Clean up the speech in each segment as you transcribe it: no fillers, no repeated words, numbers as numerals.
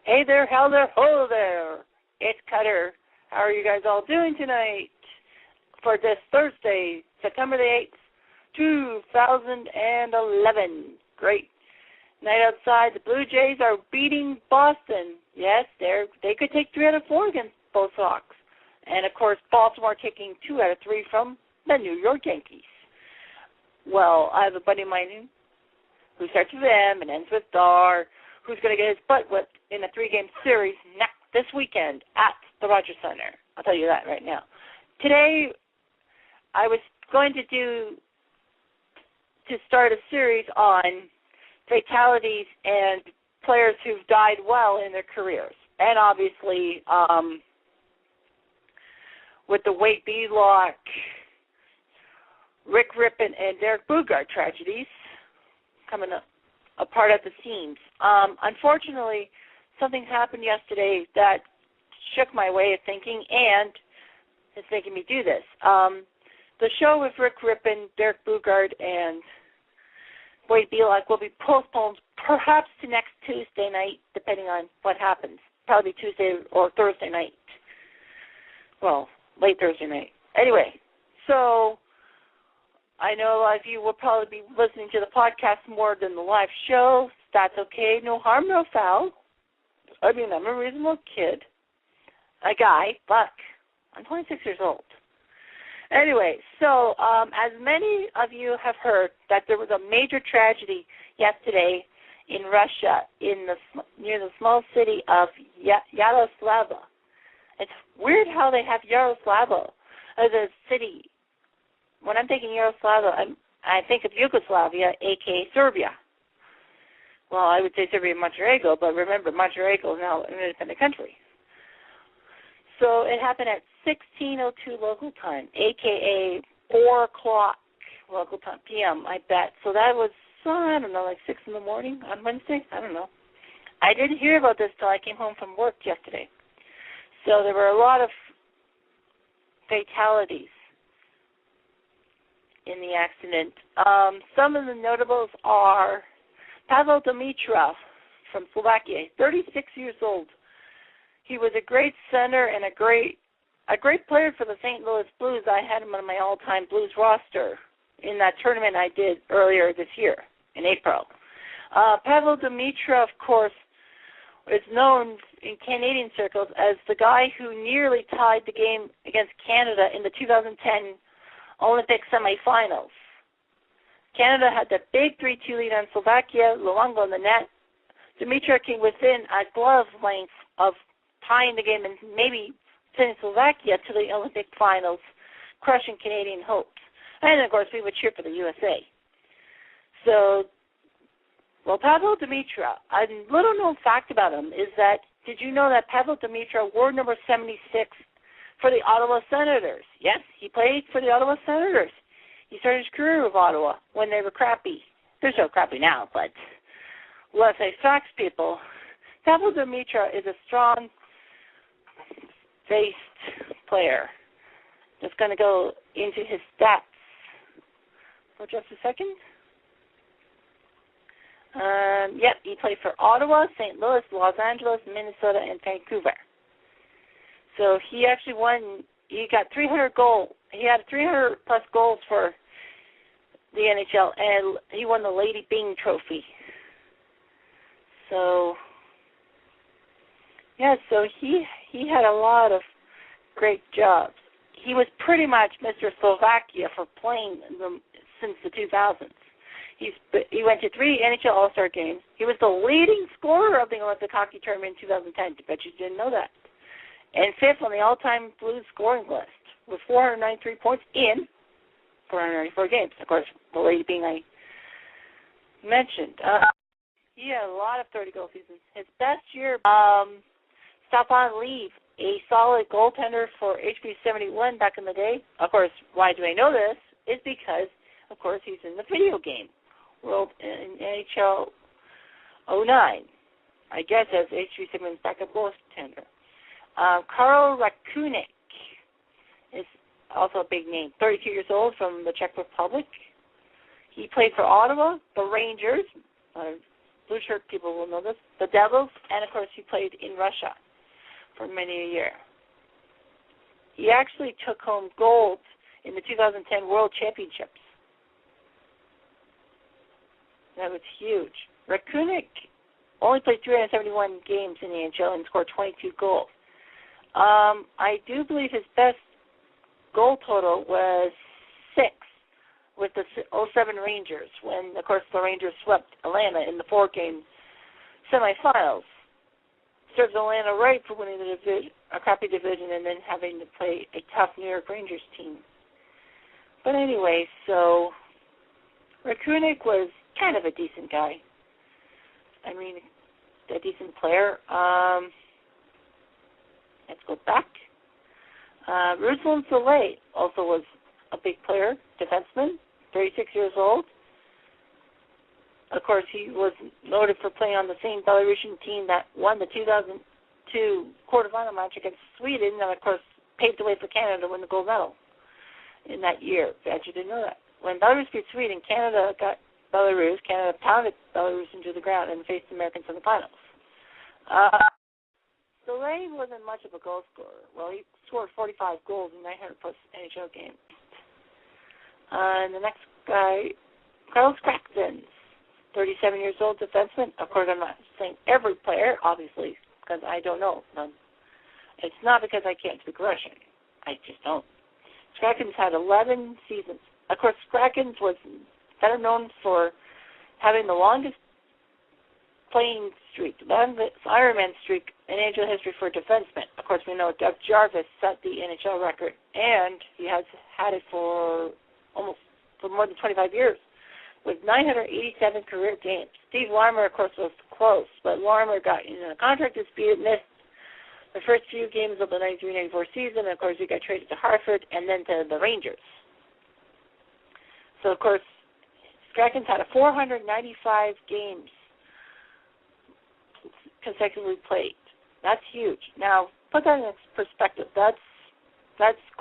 Hey there, how there, ho there. It's Cutter. How are you guys all doing tonight for this Thursday, September the 8th, 2011? Great night outside. The Blue Jays are beating Boston. Yes, they could take 3 out of 4 against both Sox. And, of course, Baltimore taking 2 out of 3 from the New York Yankees. Well, I have a buddy of mine who starts with M and ends with Dar, who's going to get his butt whipped in a 3-game series this weekend at the Rogers Center. I'll tell you that right now. Today, I was going to start a series on fatalities and players who've died well in their careers. And obviously, with the Wade Belock, Rick Rippon, and Derek Boogaard tragedies coming up apart at the seams. Unfortunately, something happened yesterday that shook my way of thinking and is making me do this. The show with Rick Rippon, Derek Boogaard, and Wade Belock will be postponed perhaps to next Tuesday night, depending on what happens. Probably Tuesday or Thursday night. Well, late Thursday night. Anyway, so I know a lot of you will probably be listening to the podcast more than the live show. That's okay. No harm, no foul. I mean, I'm a reasonable kid, a guy, but I'm 26 years old. Anyway, so as many of you have heard that there was a major tragedy yesterday in Russia near the small city of Yaroslavl. It's weird how they have Yaroslavl as a city. When I'm thinking Yaroslavl, I think of Yugoslavia, a.k.a. Serbia. Well, I would say Serbia and Montenegro, but remember, Montenegro is now an independent country. So it happened at 16:02 local time, a.k.a. 4 o'clock local time, p.m., I bet. So that was, I don't know, like 6 in the morning on Wednesday? I don't know. I didn't hear about this till I came home from work yesterday. So there were a lot of fatalities in the accident. Some of the notables are Pavel Dimitrov from Slovakia, 36 years old. He was a great center and a great player for the St. Louis Blues. I had him on my all-time Blues roster in that tournament I did earlier this year in April. Pavel Dimitrov, of course, is known in Canadian circles as the guy who nearly tied the game against Canada in the 2010 Olympic semifinals. Canada had the big 3-2 lead on Slovakia, Luongo in the net. Dimitrov came within a glove length of tying the game and maybe sending Slovakia to the Olympic finals, crushing Canadian hopes. And, of course, we would cheer for the USA. So, well, Pavel Dimitrov, a little-known fact about him is that, did you know that Pavel Dimitrov wore number 76 for the Ottawa Senators? Yes, he played for the Ottawa Senators. He started his career with Ottawa when they were crappy. They're so crappy now, but let's say facts, people. Pavel Dimitrov is a strong-faced player. Just going to go into his stats for just a second. Yep, he played for Ottawa, St. Louis, Los Angeles, Minnesota, and Vancouver. So he actually won. He got 300 goals. He had 300-plus goals for the NHL, and he won the Lady Byng Trophy. So, yeah, so he had a lot of great jobs. He was pretty much Mr. Slovakia for playing since the 2000s. He went to 3 NHL All-Star games. He was the leading scorer of the Olympic hockey tournament in 2010. I bet you didn't know that. And 5th on the all-time Blues scoring list with 493 points in 494 games. Of course, the Lady Byng I mentioned. He had a lot of 30-goal seasons. His best year, Stefan Leaf, a solid goaltender for HB 71 back in the day. Of course, why do I know this? It's because, of course, he's in the video game world in NHL 09. I guess as HB 71's backup goaltender. Karl Rakunik is also a big name, 32 years old from the Czech Republic. He played for Ottawa, the Rangers, blue shirt people will know this, the Devils, and of course he played in Russia for many a year. He actually took home gold in the 2010 World Championships. That was huge. Rakunik only played 371 games in the NHL and scored 22 goals. I do believe his best goal total was 6 with the 07 Rangers when, of course, the Rangers swept Atlanta in the 4-game semifinals. Serves Atlanta right for winning the division, a crappy division, and then having to play a tough New York Rangers team. But anyway, so Rakunik was kind of a decent guy. I mean, a decent player. Let's go back. Ruslan Soleil also was a big player, defenseman, 36 years old. Of course, he was noted for playing on the same Belarusian team that won the 2002 quarterfinal match against Sweden, and of course paved the way for Canada to win the gold medal in that year. Bet you didn't know that. When Belarus beat Sweden, Canada pounded Belarus into the ground and faced the Americans in the finals. Soleil wasn't much of a goal scorer. Well, he scored 45 goals in 900-plus NHL games. And the next guy, Carlos Crackton, 37 years old, defenseman. Of course, I'm not saying every player, obviously, because I don't know. It's not because I can't speak Russian. I just don't. Krakens had 11 seasons. Of course, Krakens was better known for having the longest playing streak, the longest Ironman streak in NHL history for defensemen. Of course, we know Doug Jarvis set the NHL record, and he has had it for more than 25 years, with 987 career games. Steve Larmer, of course, was close, but Larmer got in a contract dispute, missed the first few games of the 93-94 season. Of course, he got traded to Hartford and then to the Rangers. So, of course, Krakens had 495 games consecutively played. That's huge. Now, put that in perspective. That's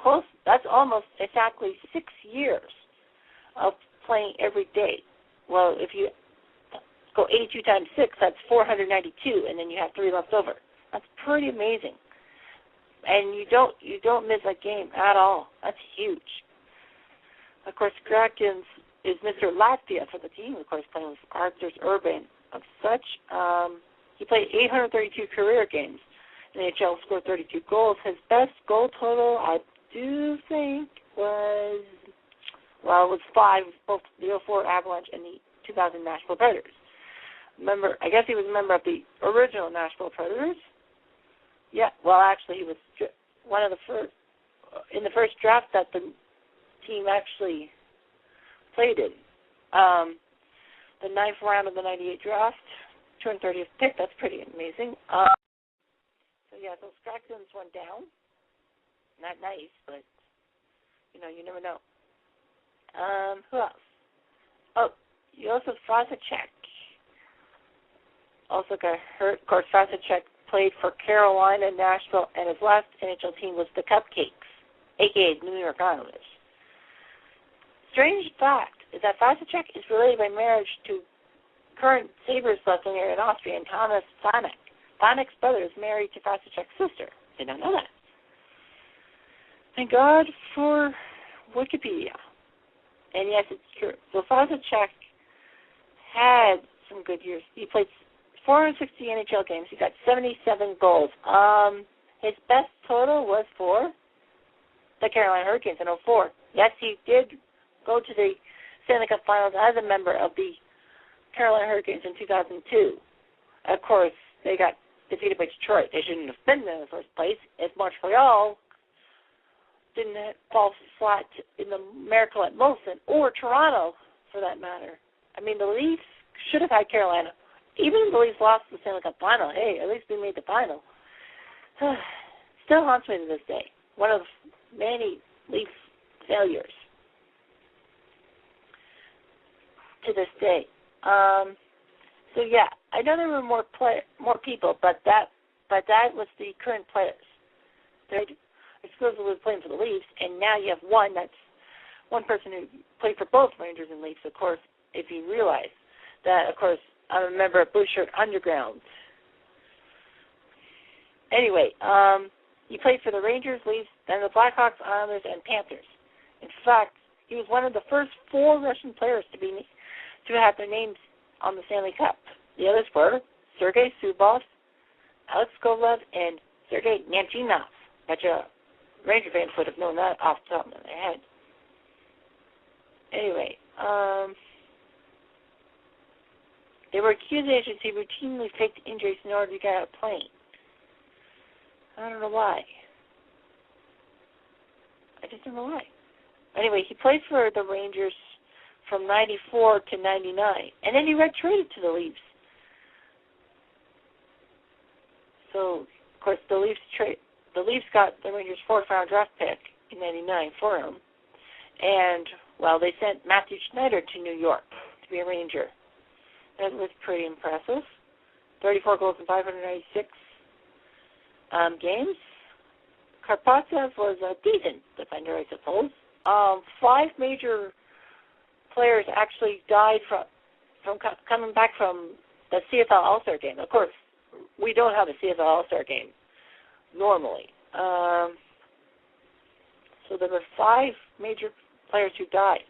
close. That's almost exactly 6 years of playing every day. Well, if you go 82 times 6, that's 492, and then you have 3 left over. That's pretty amazing. And you don't miss a game at all. That's huge. Of course, Krakens is Mr. Latvia for the team, of course, playing with Arthur Urban of such. He played 832 career games in the NHL, scored 32 goals. His best goal total, I do think, was 5, both the 04 Avalanche and the 2000 Nashville Predators. I guess he was a member of the original Nashville Predators. Yeah, well, actually, he was one of the first, in the first draft that the team actually played in. The 9th round of the 98 draft, 230th pick, that's pretty amazing. So Krakens went down. Not nice, but, you never know. Who else? Oh, Josef Vasicek also got hurt. Of course, Vasicek played for Carolina, Nashville, and his last NHL team was the Cupcakes, a.k.a. the New York Islanders. Strange fact is that Vasicek is related by marriage to current Sabres left-winger in Austria, Thomas Vanek. Vanek's brother is married to Vasicek's sister. Did not know that. Thank God for Wikipedia. And yes, it's true. So Vasicek had some good years. He played 460 NHL games. He got 77 goals. His best total was for the Carolina Hurricanes in 04. Yes, he did go to the Stanley Cup Finals as a member of the Carolina Hurricanes in 2002. Of course, they got defeated by Detroit. They shouldn't have been there in the first place. If Montreal didn't fall flat in the Miracle at Molson, or Toronto, for that matter. I mean, the Leafs should have had Carolina. Even if the Leafs lost the Stanley Cup Final, hey, at least we made the final. Still haunts me to this day. One of many Leaf failures to this day. So yeah, I know there were more people, but that was the current players. They're exclusively playing for the Leafs, and now you have one person who played for both Rangers and Leafs. Of course, if you realize that, of course, I'm a member of Blue Shirt Underground. Anyway, he played for the Rangers, Leafs, then the Blackhawks, Islanders, and Panthers. In fact, he was one of the first 4 Russian players to have their names on the Stanley Cup. The others were Sergei Zubov, Alex Kovalev, and Sergei Nanchinov. Bet you Ranger fans would have known that off the top of their head. Anyway, they were accused that he routinely faked injuries in order to get out of playing. I don't know why. I just don't know why. Anyway, he played for the Rangers from 94 to 99, and then he got traded to the Leafs. So, of course, the Leafs got the Rangers' 4th-round draft pick in 99 for him, and, well, they sent Matthew Schneider to New York to be a Ranger. That was pretty impressive. 34 goals in 596 games. Karpatsev was a decent defender, I suppose. 5 major players actually died from coming back from the CFL All-Star game. Of course, we don't have a CFL All-Star game normally. So there were 5 major players who died.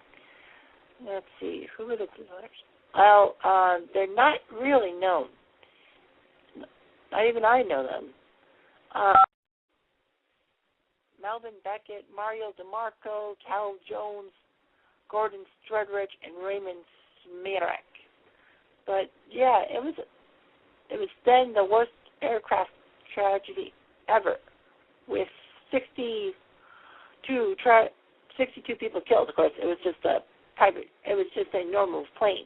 Let's see, who were the players? Well, they're not really known. Not even I know them. Melvin Beckett, Mario DeMarco, Cal Jones, Gordon Strudrich, and Raymond Smirek. But yeah, it was then the worst aircraft tragedy ever, with 62 people killed. Of course, it was just a normal plane.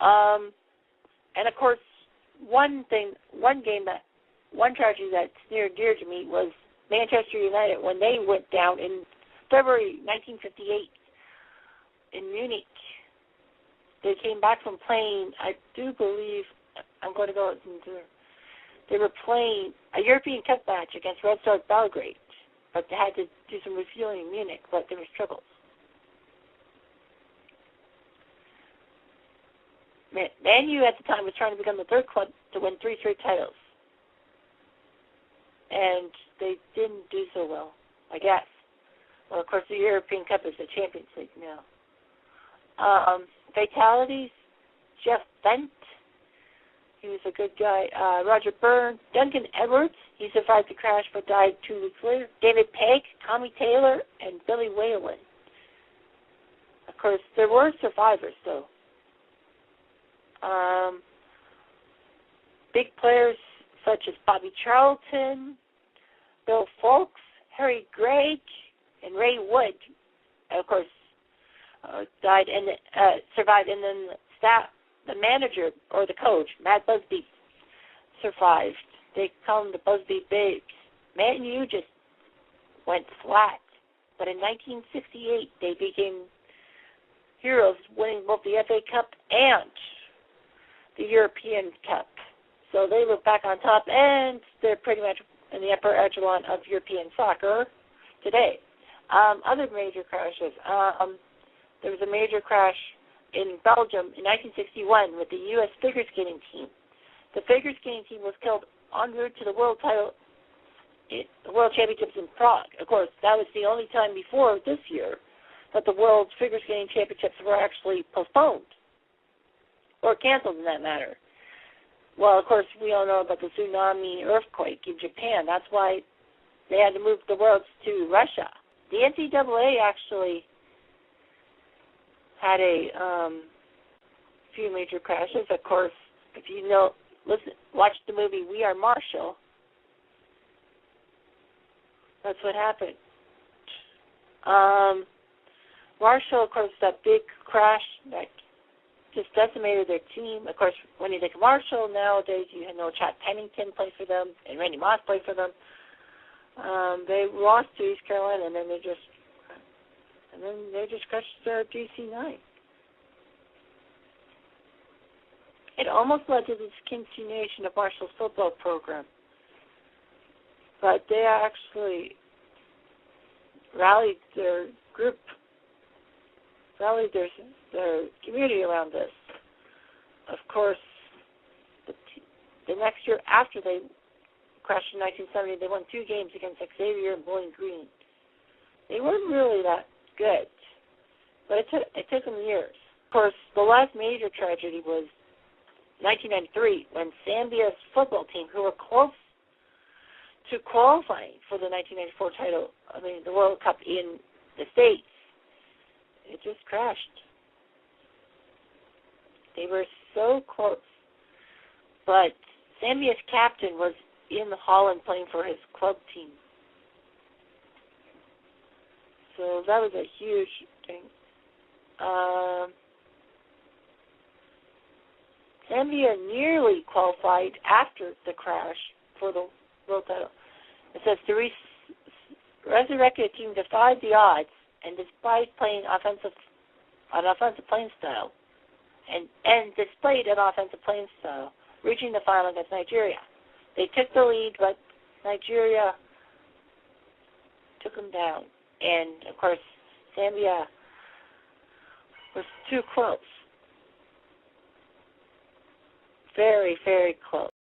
And of course, one tragedy that's near and dear to me was Manchester United when they went down in February 1958 in Munich. They came back from playing, I do believe, I'm going to go into, they were playing a European Cup match against Red Star Belgrade, but they had to do some refueling in Munich, but there were struggles. Man U at the time was trying to become the 3rd club to win 3 straight titles. And they didn't do so well, I guess. Well, of course, the European Cup is the Champions League now. Fatalities, Jeff Bent, he was a good guy. Roger Byrne, Duncan Edwards, he survived the crash but died 2 weeks later. David Pegg, Tommy Taylor, and Billy Whalen. Of course, there were survivors, though. Big players such as Bobby Charlton, Bill Folks, Harry Gregg, and Ray Wood, of course, died and survived. And then the manager or the coach, Matt Busby, survived. They call them the Busby Babes. Man U just went flat. But in 1968, they became heroes, winning both the FA Cup and the European Cup. So they were back on top, and they're pretty much in the upper echelon of European soccer today. Other major crashes. There was a major crash in Belgium in 1961 with the U.S. figure skating team. The figure skating team was killed en route to the World Championships in Prague. Of course, that was the only time before this year that the World Figure Skating Championships were actually postponed or canceled, in that matter. Well, of course, we all know about the tsunami earthquake in Japan. That's why they had to move the Worlds to Russia. The NCAA actually had a few major crashes. Of course, if you know, watch the movie We Are Marshall. That's what happened. Marshall, of course, that big crash that just decimated their team. Of course, when you think of Marshall nowadays, you know Chad Pennington played for them and Randy Moss played for them. They lost to East Carolina, and then they just crushed DC-9. It almost led to the discontinuation of Marshall's football program, but they actually rallied their group, rallied their community around this. of course, the next year after they crashed in 1970, they won 2 games against Xavier and Bowling Green. They weren't really that good, but it took them years. Of course, the last major tragedy was 1993 when Zambia's football team, who were close to qualifying for the 1994 title, the World Cup in the States, it just crashed. They were so close. But Zambia's captain was in Holland playing for his club team. So that was a huge thing. Zambia nearly qualified after the crash for the world title. It says the resurrected team defied the odds and despite playing an offensive playing style, and displayed an offensive playing style, reaching the final against Nigeria. They took the lead, but Nigeria took them down. And, of course, Zambia was too close. Very, very close.